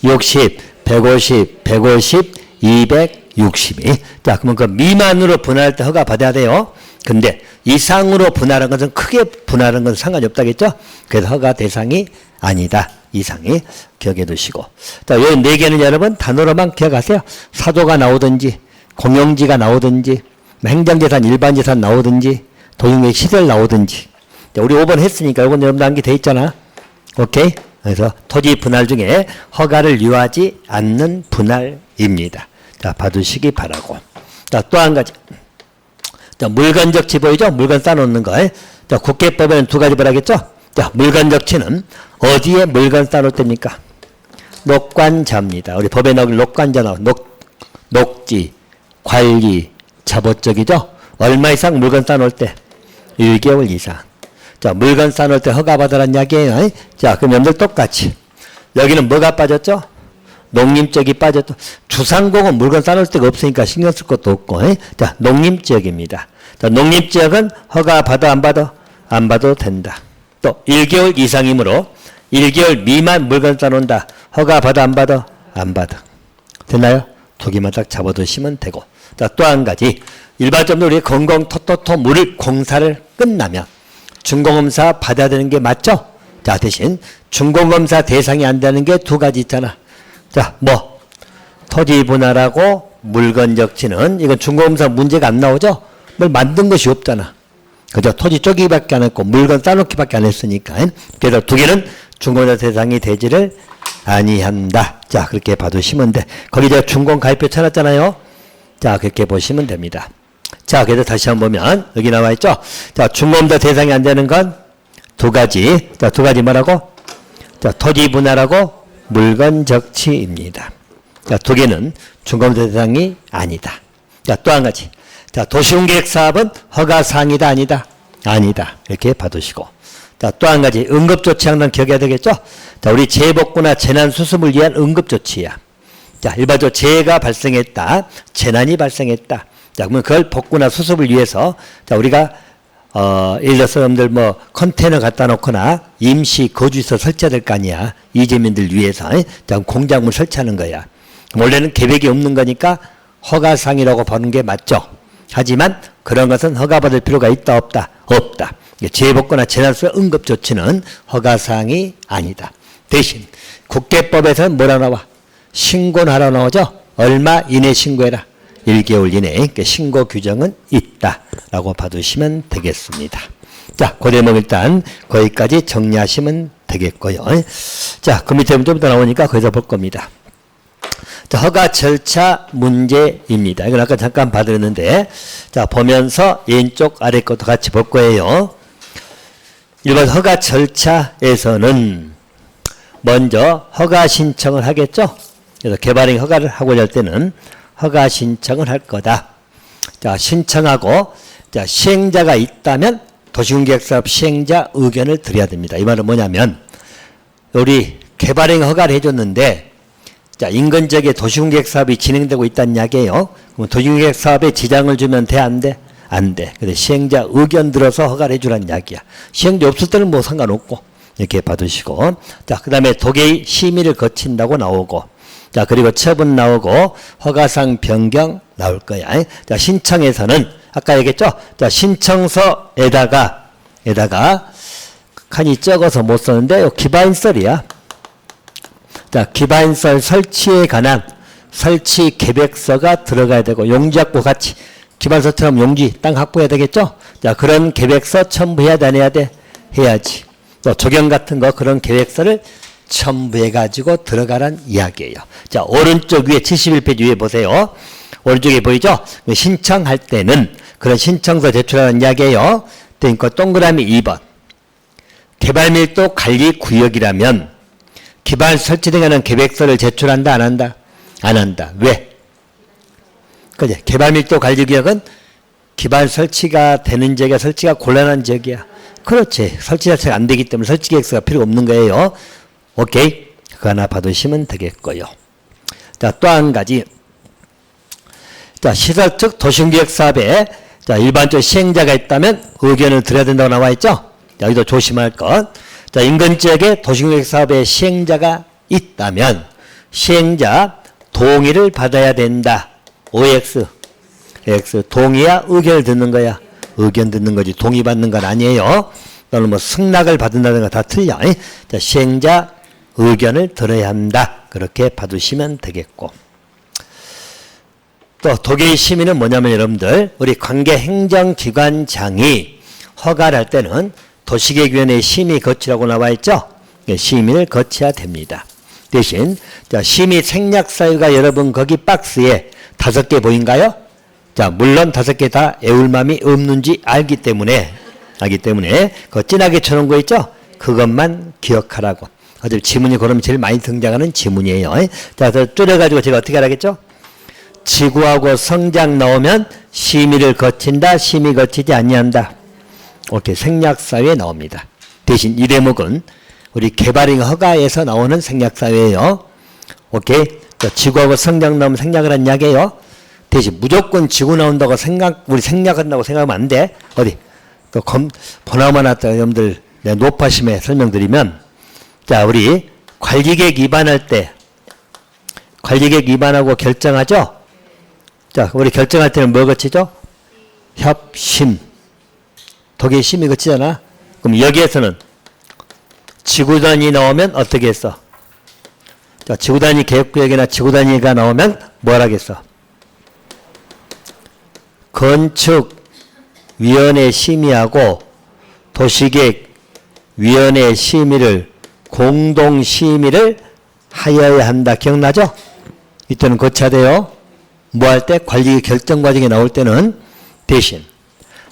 60, 150, 150, 262. 자, 그러면 그 미만으로 분할할 때 허가 받아야 돼요. 근데 이상으로 분할한 것은 크게 분할한 것은 상관이 없다겠죠? 그래서 허가 대상이 아니다. 이상이 기억해 두시고. 자, 요 4개는 여러분 단어로만 기억하세요. 사도가 나오든지, 공용지가 나오든지, 행정재산, 일반재산 나오든지, 도용의 시설 나오든지. 자, 우리 5번 했으니까 이건 여러분 암기돼 있잖아. 오케이? 그래서 토지 분할 중에 허가를 요하지 않는 분할입니다. 자, 봐두시기 바라고. 자, 또 한 가지. 자, 물건적치 보이죠? 물건 쌓아놓는 거. 자, 국회법에는 2가지 벌하겠죠? 자, 물건적치는 어디에 물건 쌓아놓을 때입니까? 녹관자입니다. 우리 법에 나오는 녹관자 나와. 녹지, 관리, 자보적이죠? 얼마 이상 물건 쌓아놓을 때? 1개월 이상. 자, 물건 쌓아놓을 때 허가받으라는 이야기예요. 자, 그럼 여러분들 똑같이. 여기는 뭐가 빠졌죠? 농림지역이 빠졌죠. 주상공은 물건 쌓아놓을 데가 없으니까 신경 쓸 것도 없고. 자, 농림지역입니다. 자, 농림지역은 허가받아, 안 받아? 안 받아도 된다. 또 1개월 이상이므로 1개월 미만 물건 쌓아놓는다. 허가받아, 안 받아? 안 받아. 됐나요? 2개만 딱 잡아두시면 되고. 자, 또 한 가지. 일반적으로 우리 건공토토토 물 공사를 끝나면 준공검사 받아야 되는 게 맞죠? 자, 대신 준공검사 대상이 안 되는 게 2가지 있잖아. 자, 뭐 토지 분할하고 물건 적치는 이건 중고검사 문제가 안 나오죠? 뭘 만든 것이 없잖아. 그죠? 토지 쪼개기밖에 안 했고 물건 따놓기밖에 안 했으니까. 그래서 두 개는 중고검사 대상이 되지를 아니한다. 자, 그렇게 봐두시면 돼. 거기 제가 중공 가입표 쳐놨잖아요. 자, 그렇게 보시면 됩니다. 자, 그래서 다시 한번 보면 여기 나와 있죠? 자, 중고검사 대상이 안 되는 건 두 가지. 자, 두 가지 뭐라고? 자, 토지 분할하고 물건 적치입니다. 자, 두 개는 중고검사 대상이 아니다. 자, 또 한 가지. 자, 도시공계획 사업은 허가사항이다, 아니다? 아니다. 이렇게 봐두시고. 자, 또 한 가지. 응급조치 항상 기억해야 되겠죠? 자, 우리 재복구나 재난수습을 위한 응급조치야. 자, 일반적으로 재해가 발생했다. 재난이 발생했다. 자, 그러면 그걸 복구나 수습을 위해서, 자, 우리가, 예를 들어서 여러분들 뭐, 컨테이너 갖다 놓거나, 임시 거주시설 설치해야 될 거 아니야. 이재민들 위해서. 자, 공작물 설치하는 거야. 원래는 계획이 없는 거니까 허가사항이라고 보는 게 맞죠. 하지만 그런 것은 허가받을 필요가 있다, 없다? 없다. 재해복구나 재난수습 응급조치는 허가사항이 아니다. 대신 국계법에서는 뭐라 나와? 신고는 하라 나오죠? 얼마 이내 신고해라. 1개월 이내에 신고 규정은 있다라고 봐두시면 되겠습니다. 자, 그 대목 일단 거기까지 정리하시면 되겠고요. 자, 그 밑에 좀 더 나오니까 거기서 볼 겁니다. 자, 허가 절차 문제입니다. 이건 아까 잠깐 봐드렸는데, 자, 보면서 왼쪽 아래 것도 같이 볼 거예요. 일반 허가 절차에서는 먼저 허가 신청을 하겠죠? 그래서 개발행 허가를 하고자 할 때는 허가 신청을 할 거다. 자, 신청하고, 자, 시행자가 있다면 도시공계획사업 시행자 의견을 드려야 됩니다. 이 말은 뭐냐면, 우리 개발행 허가를 해줬는데, 자, 인근 지역에 도시공계획 사업이 진행되고 있다는 이야기예요. 그럼 도시공계획 사업에 지장을 주면 돼, 안 돼? 안 돼. 근데 시행자 의견 들어서 허가를 해주라는 이야기야. 시행자 없을 때는 뭐 상관없고, 이렇게 봐두시고. 자, 그 다음에 도계의 심의를 거친다고 나오고, 자, 그리고 처분 나오고, 허가상 변경 나올 거야. 자, 신청에서는, 아까 얘기했죠? 자, 신청서에다가, 칸이 적어서 못 썼는데, 요 기반설이야. 자, 기반설 설치에 관한 설치 계획서가 들어가야 되고, 용지하고 같이, 기반서처럼 용지, 땅 확보해야 되겠죠? 자, 그런 계획서 첨부해야 돼, 안 해야 돼? 해야지. 또 조경 같은 거, 그런 계획서를 첨부해가지고 들어가란 이야기예요. 자, 오른쪽 위에 71페이지 위에 보세요. 오른쪽에 보이죠? 신청할 때는 그런 신청서 제출하는 이야기예요. 그러니까 동그라미 2번. 개발밀도 관리구역이라면 기반 설치등하는 계획서를 제출한다, 안 한다? 안 한다. 왜? 그지? 개발밀도 관리구역은 기반 설치가 되는 지역이야, 설치가 곤란한 지역이야. 그렇지. 설치 자체가 안 되기 때문에 설치 계획서가 필요 없는 거예요. 오케이. 그거 하나 봐두시면 되겠고요. 자, 또 한 가지. 자, 시설 측 도시공계획 사업에, 자, 일반적 시행자가 있다면 의견을 드려야 된다고 나와 있죠? 자, 여기도 조심할 것. 자, 인근 지역에 도시공계획 사업에 시행자가 있다면 시행자 동의를 받아야 된다. OX. X. 동의야 의견을 듣는 거야. 의견 듣는 거지. 동의 받는 건 아니에요. 또는 뭐 승낙을 받는다든가 다 틀려. 자, 시행자 의견을 들어야 한다. 그렇게 봐두시면 되겠고. 또 도계의 심의는 뭐냐면 여러분들, 우리 관계 행정기관장이 허가를 할 때는 도시계획위원회 심의 거치라고 나와 있죠? 심의를 거쳐야 됩니다. 대신, 자, 심의 생략사유가 여러분 거기 박스에 5개 보인가요? 자, 물론 5개 다 애울 마음이 없는지 알기 때문에, 그거 진하게 쳐놓은 거 있죠? 그것만 기억하라고. 어차피 지문이 그러면 제일 많이 등장하는 지문이에요. 자, 그래서 줄여가지고 제가 어떻게 하라겠죠? 지구하고 성장 나오면 심의를 거친다, 심의 거치지 아니한다. 이렇게 생략사유에 나옵니다. 대신 이 대목은 우리 개발행 허가에서 나오는 생략사유예요. 오케이. 자, 지구하고 성장 나오면 생략을 한 이야기예요. 대신 무조건 지구 나온다고 우리 생략한다고 생각하면 안 돼. 어디? 그 보나마 나왔다 여러분들 내가 노파심에 설명드리면, 자, 우리 관리계획 위반할 때, 관리계획 위반하고 결정하죠? 자, 우리 결정할 때는 뭐 거치죠? 협심. 독일 심의 거치잖아. 그럼 여기에서는 지구단위 나오면 어떻게 했어? 자, 지구단위 계획구역이나 지구단위가 나오면 뭘 하겠어? 건축위원회 심의하고 도시계획위원회 심의를 공동 심의를 하여야 한다. 기억나죠? 이때는 거쳐야 돼요. 뭐 할 때? 관리 결정 과정에 나올 때는 대신.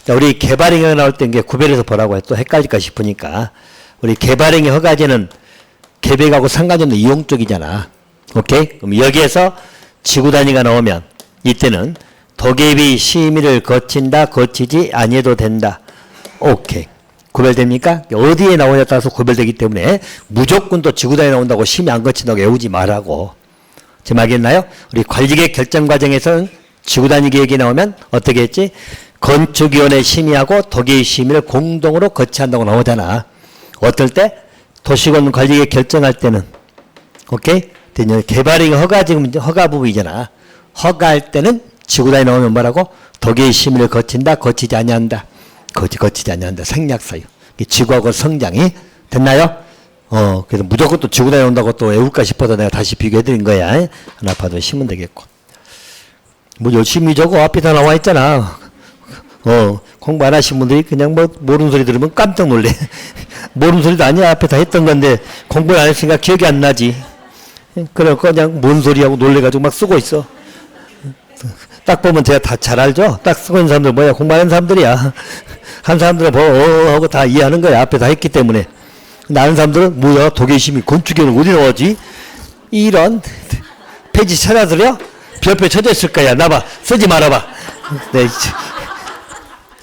자, 우리 개발행위가 나올 때 이게 구별해서 보라고 해. 또 헷갈릴까 싶으니까. 우리 개발행위 허가제는 계획하고 상관이 없는 이용 쪽이잖아. 오케이? 그럼 여기에서 지구 단위가 나오면 이때는 도계비 심의를 거친다, 거치지 아니해도 된다. 오케이. 구별됩니까? 어디에 나오냐에 따라서 구별되기 때문에 무조건 또 지구 단위 나온다고 심의 안 거친다고 외우지 말라고. 지금 알겠나요? 우리 관리계획 결정 과정에서는 지구 단위 계획이 나오면 어떻게 했지? 건축위원회 심의하고 도계비 심의를 공동으로 거치한다고 나오잖아. 어떨 때? 도시군 관리계획 결정할 때는. 오케이? 개발행위 허가 지금 허가 부분이잖아. 허가할 때는 지구 단위 나오면 뭐라고? 도계비 심의를 거친다, 거치지 아니한다. 거치지 아니한다. 생략사유. 지구하고 성장이 됐나요? 그래서 무조건 또 지구 단위 나온다고 또 외울까 싶어서 내가 다시 비교해드린 거야. 하나 봐도 쉬면 되겠고. 뭐 열심히 적어. 앞에 다 나와 있잖아. 공부 안 하신 분들이 그냥 뭐 모르는 소리 들으면 깜짝 놀래. 모르는 소리도 아니야. 앞에 다 했던 건데 공부를 안 했으니까 기억이 안 나지. 그래 그냥 뭔 소리하고 놀래가지고 막 쓰고 있어. 딱 보면 제가 다 잘 알죠? 딱 쓰고 있는 사람들 뭐야? 공부하는 사람들이야. 한 사람들은 뭐 하고 다 이해하는 거야. 앞에 다 했기 때문에. 나는 사람들은 뭐야? 도계심이 건축위원회 어디 나오지? 이런 페이지 찾아들여? 별표 쳐져 있을 거야. 나봐. 쓰지 말아봐. 네.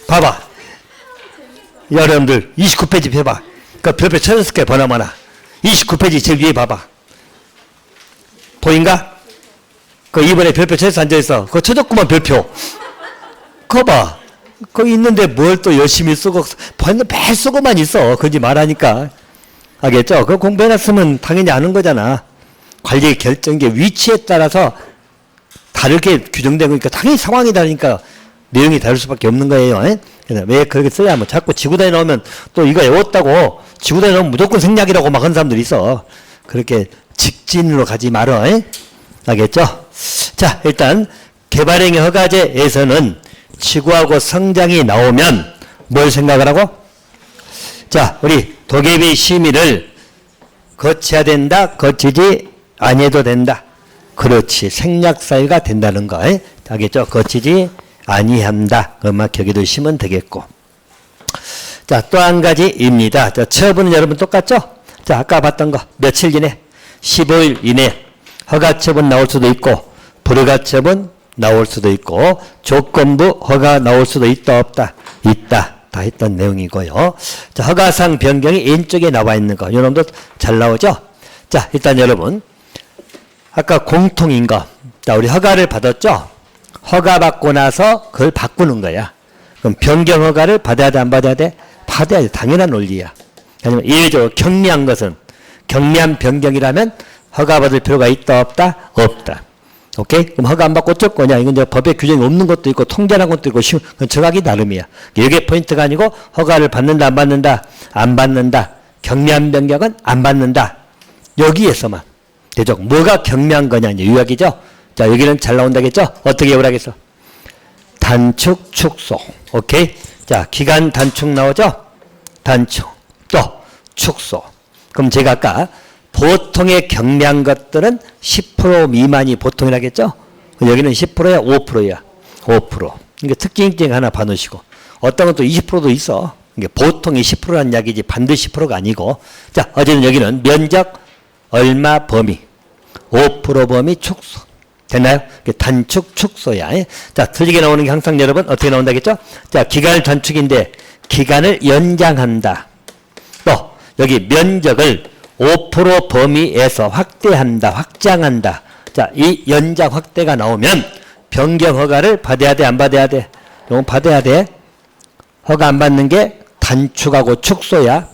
봐봐. 여러분들 29페이지 펴봐. 그 별표 쳐졌을 거야. 보나마나. 29페이지 제일 위에 봐봐. 보인가? 그 이번에 별표 쳐서 앉아있어. 그거 쳐졌구만 별표. 그거 봐. 거기 있는데 뭘 또 열심히 쓰고 매일 쓰고만 있어. 그러지 말라니까. 알겠죠? 그거 공부해놨으면 당연히 아는 거잖아. 관리 결정의 위치에 따라서 다르게 규정된 거니까 당연히 상황이 다르니까 내용이 다를 수밖에 없는 거예요. 그래서 왜 그렇게 써야 하면 자꾸 지구단위 나오면 또 이거 외웠다고 지구단위 나오면 무조건 생략이라고 막 하는 사람들이 있어. 그렇게 직진으로 가지 말어. 알겠죠? 자, 일단 개발행위 허가제에서는 지구하고 성장이 나오면 뭘 생각을 하고? 자, 우리 도계비 심의를 거쳐야 된다, 거치지 아니해도 된다. 그렇지. 생략사유가 된다는 거. 알겠죠? 거치지 아니한다. 그것만 기억해 두시면 되겠고. 자, 또 한 가지입니다. 자, 처분은 여러분 똑같죠? 자, 아까 봤던 거. 며칠 이내? 15일 이내. 허가처분 나올 수도 있고, 불허가처분 나올 수도 있고, 조건부 허가 나올 수도 있다, 없다? 있다. 다 했던 내용이고요. 자, 허가상 변경이 왼쪽에 나와 있는 거. 이놈도 잘 나오죠? 자, 일단 여러분. 아까 공통인 거. 자, 우리 허가를 받았죠? 허가 받고 나서 그걸 바꾸는 거야. 그럼 변경 허가를 받아야 돼, 안 받아야 돼? 받아야 돼. 당연한 논리야. 아니면 예외적으로 경미한 것은, 경미한 변경이라면 허가 받을 필요가 있다, 없다? 없다. 오케이? 그럼 허가 안 받고 어쩔 거냐? 이건 이제 법에 규정이 없는 것도 있고, 통제한 것도 있고, 그건 정하기 나름이야. 이게 포인트가 아니고, 허가를 받는다, 안 받는다? 안 받는다. 경미한 변경은 안 받는다. 여기에서만. 되죠? 뭐가 경미한 거냐? 이제 요약이죠? 자, 여기는 잘 나온다겠죠? 어떻게 요약해서? 단축, 축소. 오케이? 자, 기간 단축 나오죠? 단축. 또, 축소. 그럼 제가 아까 보통의 경미한 것들은 10% 미만이 보통이라겠죠? 여기는 10%야, 5%야. 5%. 이게 특징 하나 봐놓으시고. 어떤 것도 20%도 있어. 이게 보통이 10%라는 이야기지 반드시 10%가 아니고. 자, 어제는 여기는 면적, 얼마, 범위. 5% 범위, 축소. 됐나요? 단축, 축소야. 자, 틀리게 나오는 게 항상 여러분 어떻게 나온다겠죠? 자, 기간을 단축인데 기간을 연장한다. 또 여기 면적을 5% 범위에서 확대한다, 확장한다. 자, 이 연장 확대가 나오면 변경 허가를 받아야 돼, 안 받아야 돼? 이건 받아야 돼. 허가 안 받는 게 단축하고 축소야.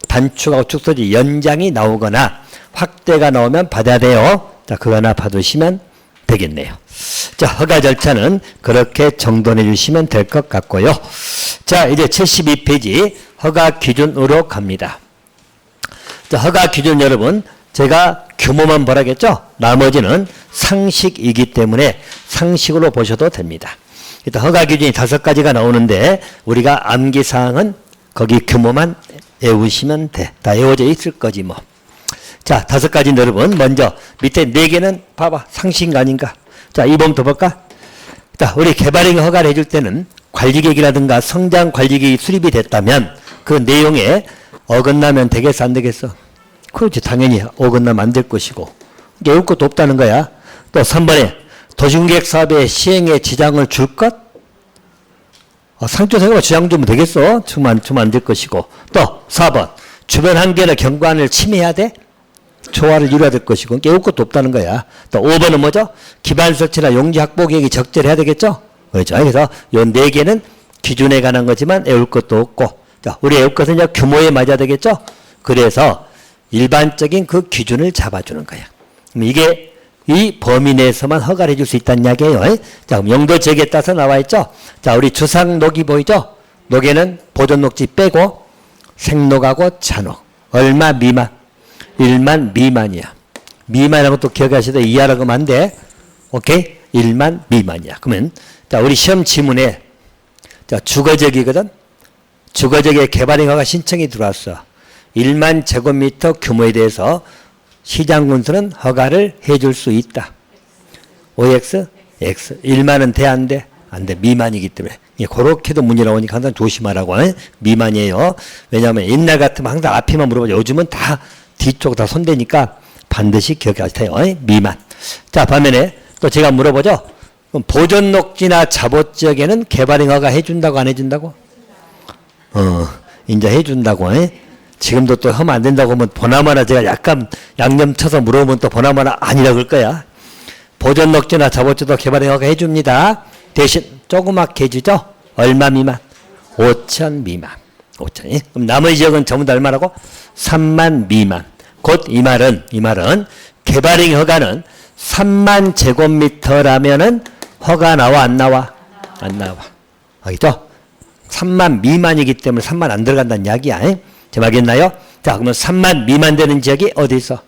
단축하고 축소지 연장이 나오거나 확대가 나오면 받아야 돼요. 자, 그거 하나 봐두시면 되겠네요. 자, 허가 절차는 그렇게 정돈해 주시면 될 것 같고요. 자, 이제 72페이지 허가 기준으로 갑니다. 자, 허가 기준 여러분, 제가 규모만 보라겠죠? 나머지는 상식이기 때문에 상식으로 보셔도 됩니다. 일단 허가 기준이 5가지가 나오는데 우리가 암기사항은 거기 규모만 외우시면 돼. 다 외워져 있을 거지 뭐. 자, 5가지 여러분 먼저 밑에 4개는 봐봐. 상식인가 아닌가. 자, 2번부터 볼까? 자, 우리 개발행 허가를 해줄 때는 관리계획이라든가 성장 관리계획이 수립이 됐다면 그 내용에 어긋나면 되겠어 안 되겠어? 그렇지. 당연히 어긋나면 안 될 것이고 외울 것도 없다는 거야. 또 3번에 도시공계획 사업의 시행에 지장을 줄 것? 상조세가 지장 주면 되겠어? 주면 안 될 것이고 또 4번 주변 환경의 경관을 침해해야 돼? 조화를 이루어야 될 것이고 외울 것도 없다는 거야. 또 5번은 뭐죠? 기반 설치나 용지 확보 계획이 적절해야 되겠죠? 그렇죠. 그래서 요 4개는 기준에 관한 거지만 외울 것도 없고 자, 우리 외울 것은 이제 규모에 맞아야 되겠죠? 그래서 일반적인 그 기준을 잡아주는 거야. 그럼 이게 이 범위 내에서만 허가를 해줄 수 있다는 이야기예요. 자, 그럼 용도 지역에 따라서 나와 있죠? 자, 우리 주상녹이 보이죠? 녹에는 보존녹지 빼고 생녹하고 잔녹. 얼마 미만? 1만 미만이야. 미만이라고 또 기억하시다 이하라고 하면 안 돼. 오케이? 1만 미만이야. 그러면 자, 우리 시험 지문에 자, 주거지역이거든? 주거지역에 개발행 허가 신청이 들어왔어. 1만 제곱미터 규모에 대해서 시장군수는 허가를 해줄 수 있다. OX? X. 1만은 돼, 안 돼? 안 돼. 미만이기 때문에. 그렇게도 문제 나오니까 항상 조심하라고. 미만이에요. 왜냐하면 옛날 같으면 항상 앞에만 물어보죠. 요즘은 다 뒤쪽 다 손대니까 반드시 기억하세요. 미만. 자, 반면에 또 제가 물어보죠. 그럼 보존녹지나 자보지역에는 개발행 허가 해준다고 안 해준다고? 이제 해준다고. 지금도 또 하면 안 된다고 하면 보나마나 제가 약간 양념 쳐서 물어보면 또 보나마나 아니라 그럴 거야. 보존녹지나 자보지도 개발행 허가 해줍니다. 대신 조그맣게 해주죠. 얼마 미만? 5천 미만. 5천. 그럼 나머지 지역은 전부 다 얼마라고? 3만 미만. 곧 이 말은 개발행 허가는 3만 제곱미터라면은 허가 나와 안 나와? 안 나와. 알겠죠? 3만 미만이기 때문에 3만 안 들어간다는 이야기야. 제 말겠나요? 자, 그러면 3만 미만 되는 지역이 어디 있어?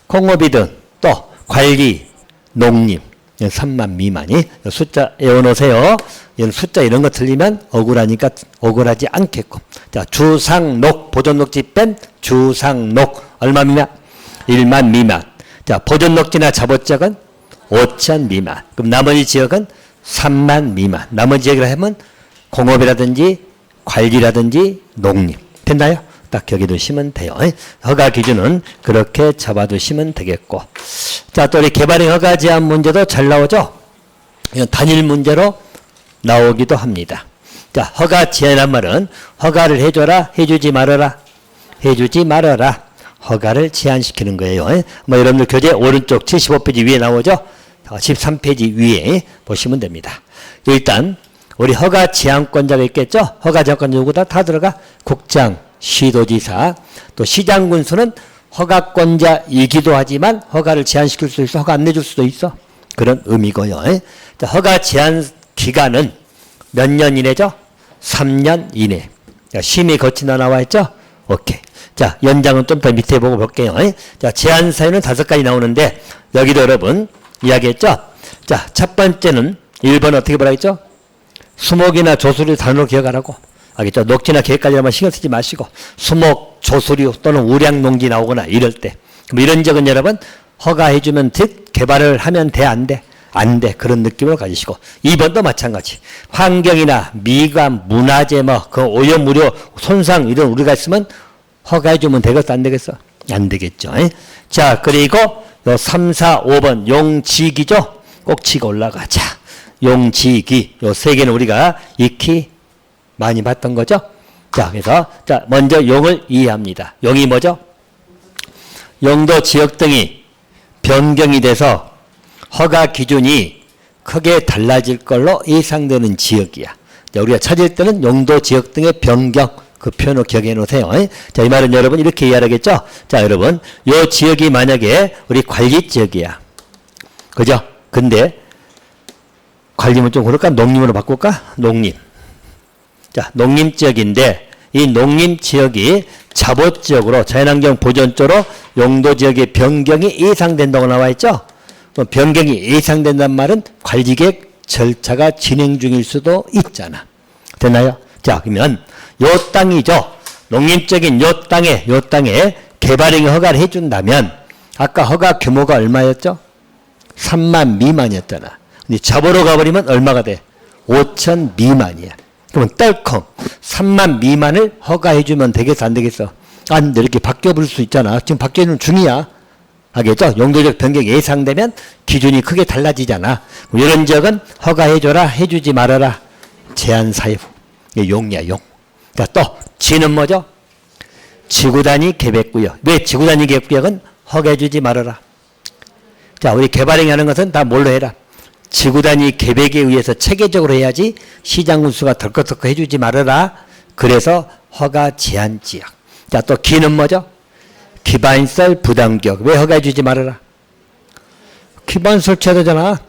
공업이든 또 관리, 농림. 3만 미만이. 숫자 외워놓으세요. 숫자 이런 거 틀리면 억울하니까 억울하지 않겠고. 자, 주상녹, 보존녹지 뺀 주상녹. 얼마 미만? 1만 미만. 자, 보존녹지나 자보지역은 5천 미만. 그럼 나머지 지역은 3만 미만. 나머지 지역이라 하면 공업이라든지 관리라든지 농림. 됐나요? 딱 여기 두시면 돼요. 허가 기준은 그렇게 잡아두시면 되겠고. 자, 또 우리 개발행 허가 제한 문제도 잘 나오죠? 이건 단일 문제로 나오기도 합니다. 자, 허가 제한이란 말은 허가를 해줘라, 해주지 말아라. 해주지 말아라. 허가를 제한시키는 거예요. 뭐 여러분들 교재 오른쪽 75페이지 위에 나오죠? 13페이지 위에 보시면 됩니다. 일단 우리 허가 제한권자가 있겠죠? 허가 제한권자 누구다? 다 들어가. 국장, 시도지사, 또 시장군수는 허가권자이기도 하지만 허가를 제한시킬 수 있어. 허가 안 내줄 수도 있어. 그런 의미고요. 자, 허가 제한 기간은 몇 년 이내죠? 3년 이내. 자, 심의 거친다 나와 있죠? 오케이. 자, 연장은 좀 더 밑에 보고 볼게요. 자, 제한 사유는 5가지 나오는데 여기도 여러분 이야기했죠? 자, 첫 번째는 1번 어떻게 보라 했죠? 수목이나 조수리 단어로 기억하라고. 알겠죠? 녹지나 계획까지만 신경 쓰지 마시고 수목, 조수리 또는 우량농지 나오거나 이럴 때. 그럼 이런 적은 여러분 허가해주면 즉 개발을 하면 돼? 안 돼? 안 돼. 그런 느낌을 가지시고 2번도 마찬가지. 환경이나 미관, 문화재 그 오염, 우려, 손상 이런 우리가 있으면 허가해주면 되겠어? 안 되겠어? 안 되겠죠. 자, 그리고 요 3, 4, 5번 용지기죠? 꼭 치고 올라가자. 용지기 요 3개는 우리가 익히 많이 봤던 거죠. 자, 그래서 자, 먼저 용을 이해합니다. 용이 뭐죠? 용도 지역 등이 변경이 돼서 허가 기준이 크게 달라질 걸로 예상되는 지역이야. 자, 우리가 찾을 때는 용도 지역 등의 변경 그 표현을 기억해 놓으세요. 자, 이 말은 여러분 이렇게 이해하겠죠? 자, 여러분 요 지역이 만약에 우리 관리 지역이야. 그죠? 근데 관리면 좀 그럴까? 농림으로 바꿀까? 농림. 자, 농림지역인데 이 농림지역이 자보지역으로 자연환경 보존조로 용도지역의 변경이 예상된다고 나와 있죠. 변경이 예상된다는 말은 관리계획 절차가 진행 중일 수도 있잖아. 됐나요? 자, 그러면 요 땅이죠. 농림적인 요 땅에 개발행위 허가를 해준다면 아까 허가 규모가 얼마였죠? 3만 미만이었잖아. 근데 잡으러 가버리면 얼마가 돼? 5천 미만이야. 그러면 떨컹 3만 미만을 허가해주면 되겠어, 안 되겠어? 안 돼. 이렇게 바뀌어볼 수 있잖아. 지금 바뀌는 중이야. 알겠죠? 용도적 변경이 예상되면 기준이 크게 달라지잖아. 이런 지역은 허가해줘라, 해주지 말아라. 제한 사유. 이게 용이야, 용. 자, 또 지는 뭐죠? 지구단위 계획구역. 왜 지구단위 계획구역은 허가해주지 말아라. 자, 우리 개발행위 하는 것은 다 뭘로 해라? 지구단위 계획에 의해서 체계적으로 해야지 시장 군수가 덜컥덜컥 해주지 말아라. 그래서 허가 제한 지역. 자, 또 기는 뭐죠? 기반시설 부담구역. 왜 허가해주지 말아라? 기반 설치해야 되잖아.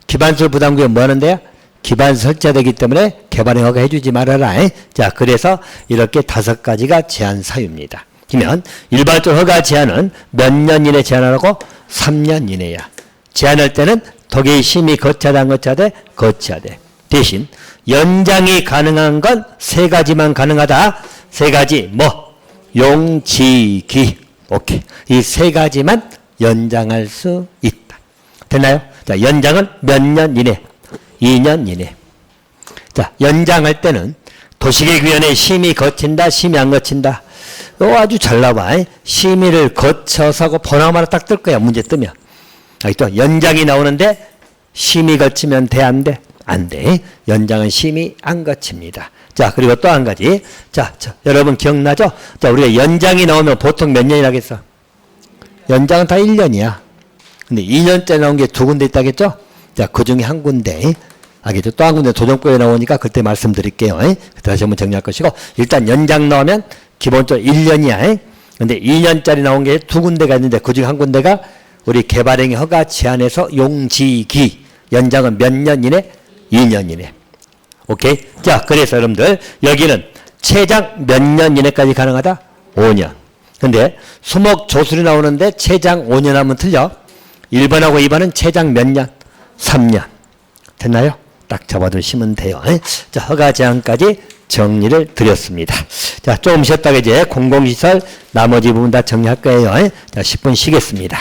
기반시설 부담구역 뭐 하는데요? 기반 설치해야 되기 때문에 개발행 허가해주지 말아라. 자, 그래서 이렇게 5가지가 제한 사유입니다. 그러면 일반적으로 허가 제한은 몇 년 이내 제한하라고? 3년 이내야. 제한할 때는 독일 심의 거쳐야 돼? 거쳐야 돼. 대신 연장이 가능한 건 3가지만 가능하다. 3가지 뭐? 용, 지, 기. 오케이. 이 3가지만 연장할 수 있다. 됐나요? 자, 연장은 몇 년 이내? 2년 이내. 자, 연장할 때는 도시계획위원회 심의 거친다, 심의 안 거친다. 아주 잘 나와. 심의를 거쳐서 하고 번호만 하나 딱 뜰 거야. 문제 뜨면. 또 연장이 나오는데 심의 거치면 돼, 안 돼? 안 돼. 연장은 심의 안 거칩니다. 자, 그리고 또 한 가지. 자, 여러분 기억나죠? 자, 우리가 연장이 나오면 보통 몇 년이라겠어? 연장은 다 1년이야. 근데 2년째 나온 게 2군데 있다겠죠? 자, 그 중에 한 군데. 알겠죠? 또 한 군데 도정법에 나오니까 그때 말씀드릴게요. 다시 한번 정리할 것이고. 일단 연장 나오면 기본적으로 1년이야. 근데 2년짜리 나온 게 2군데가 있는데 그 중에 한 군데가 우리 개발행위 허가 제한에서 용지기. 연장은 몇 년 이내? 2년 이내. 오케이? 자, 그래서 여러분들 여기는 최장 몇 년 이내까지 가능하다? 5년. 근데 수목 조술이 나오는데 최장 5년 하면 틀려. 1번하고 2번은 최장 몇 년? 3년. 됐나요? 딱 잡아두시면 돼요. 자, 허가 제한까지 정리를 드렸습니다. 자, 조금 쉬었다가 이제 공공시설 나머지 부분 다 정리할 거예요. 자, 10분 쉬겠습니다.